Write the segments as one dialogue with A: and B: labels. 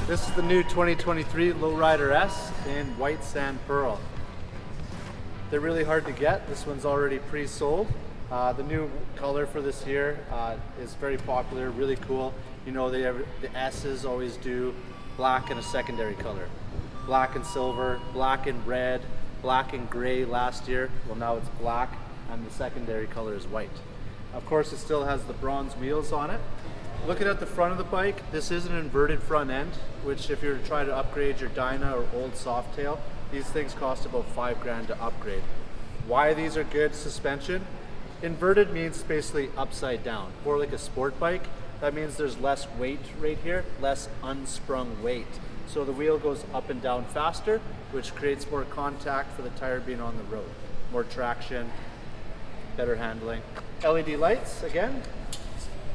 A: This is the new 2023 Lowrider S in white sand pearl. They're really hard to get. This one's already pre-sold. The new color for this year is very popular, really cool. You know, the S's always do black and a secondary color. Black and silver, black and red, black and gray last year. Well, now it's black and the secondary color is white. Of course, it still has the bronze wheels on it. Looking at the front of the bike, this is an inverted front end, which if you're trying to upgrade your Dyna or old Softail, these things cost about $5,000 to upgrade. Why these are good suspension? Inverted means basically upside down, or like a sport bike. That means there's less weight right here, less unsprung weight. So the wheel goes up and down faster, which creates more contact for the tire being on the road. More traction, better handling. LED lights, again,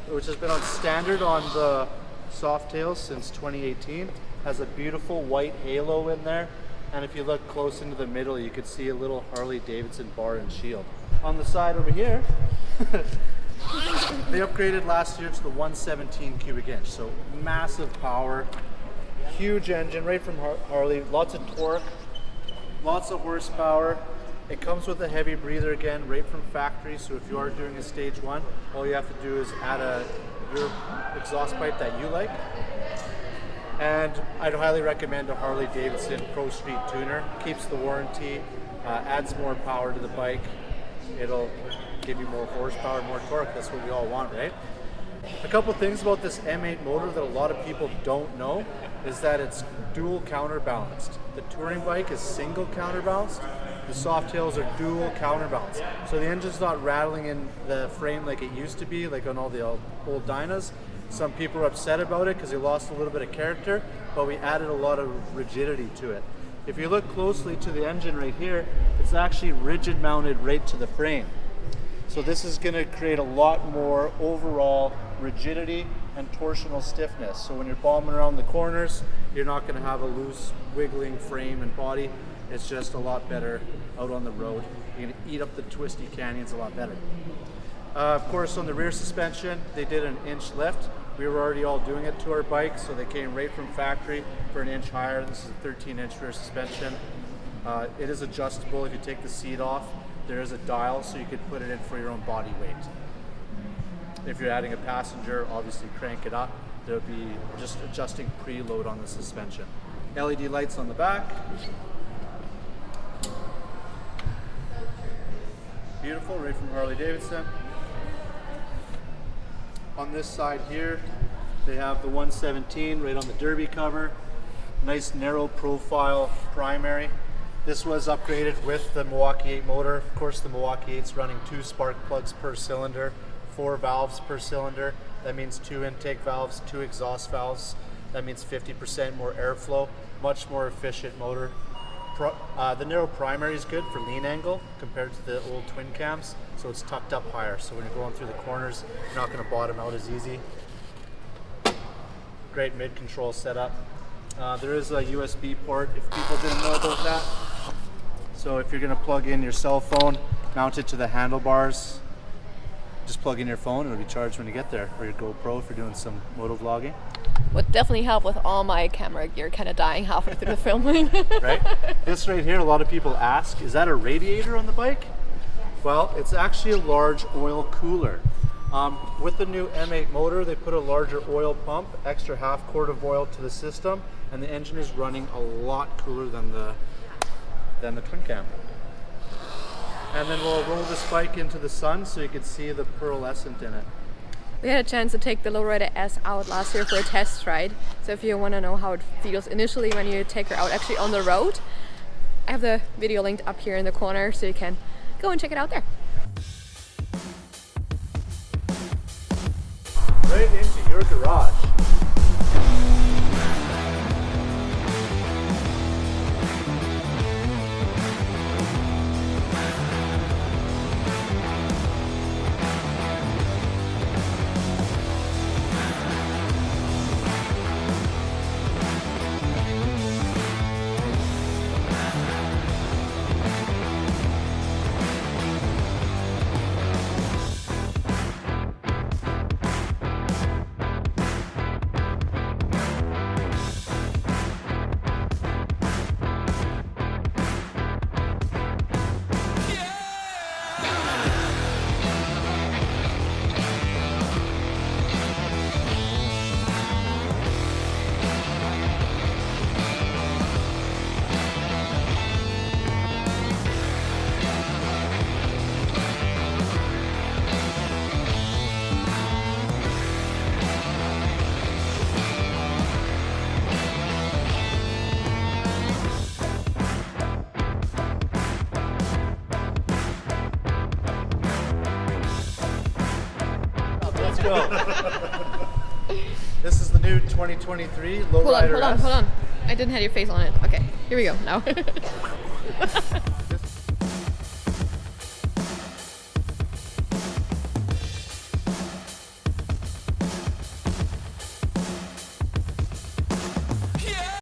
A: which has been on standard on the Softails since 2018. Has a beautiful white halo in there. And if you look close into the middle, you could see a little Harley Davidson bar and shield. On the side over here, they upgraded last year to the 117 cubic inch. So massive power, huge engine right from Harley, lots of torque, lots of horsepower. It comes with a heavy breather again, right from factory. So if you are doing a stage one, all you have to do is add your exhaust pipe that you like. And I'd highly recommend a Harley Davidson Pro Street Tuner. Keeps the warranty, adds more power to the bike. It'll give you more horsepower, more torque. That's what we all want, right? A couple things about this M8 motor that a lot of people don't know is that it's dual counterbalanced. The touring bike is single counterbalanced. The Softails are dual counterbalanced. So the engine's not rattling in the frame like it used to be, like on all the old Dynas. Some people are upset about it because they lost a little bit of character, but we added a lot of rigidity to it. If you look closely to the engine right here, it's actually rigid mounted right to the frame. So this is going to create a lot more overall rigidity and torsional stiffness. So when you're bombing around the corners, you're not going to have a loose wiggling frame and body. It's just a lot better out on the road. You're going to eat up the twisty canyons a lot better. Of course, on the rear suspension, they did an inch lift. We were already all doing it to our bike, so they came right from factory for an inch higher. This is a 13-inch rear suspension. It is adjustable. If you take the seat off, there is a dial, so you could put it in for your own body weight. If you're adding a passenger, obviously crank it up. There'll be just adjusting preload on the suspension. LED lights on the back. Beautiful, right from Harley Davidson. On this side here, they have the 117 right on the derby cover. Nice narrow profile primary. This was upgraded with the Milwaukee 8 motor. Of course, the Milwaukee 8's running 2 spark plugs per cylinder, 4 valves per cylinder. That means 2 intake valves, 2 exhaust valves. That means 50% more airflow, much more efficient motor. The narrow primary is good for lean angle compared to the old twin cams, so it's tucked up higher. So when you're going through the corners, you're not going to bottom out as easy. Great mid-control setup. There is a USB port if people didn't know about that. So if you're going to plug in your cell phone, mount it to the handlebars, just plug in your phone, it'll be charged when you get there, or your GoPro if you're doing some moto vlogging.
B: Would definitely help with all my camera gear kind of dying halfway through the filming.
A: Right? This right here, a lot of people ask, is that a radiator on the bike? Well, it's actually a large oil cooler. With the new M8 motor, they put a larger oil pump, extra half quart of oil to the system, and the engine is running a lot cooler than the twin cam. And then we'll roll this bike into the sun so you can see the pearlescent in it.
B: We had a chance to take the Lowrider S out last year for a test ride. So if you want to know how it feels initially when you take her out actually on the road, I have the video linked up here in the corner so you can go and check it out there.
A: Right into your garage. go. This is the new 2023 Lowrider
B: Hold on. I didn't have your face on it. Okay, here we go now.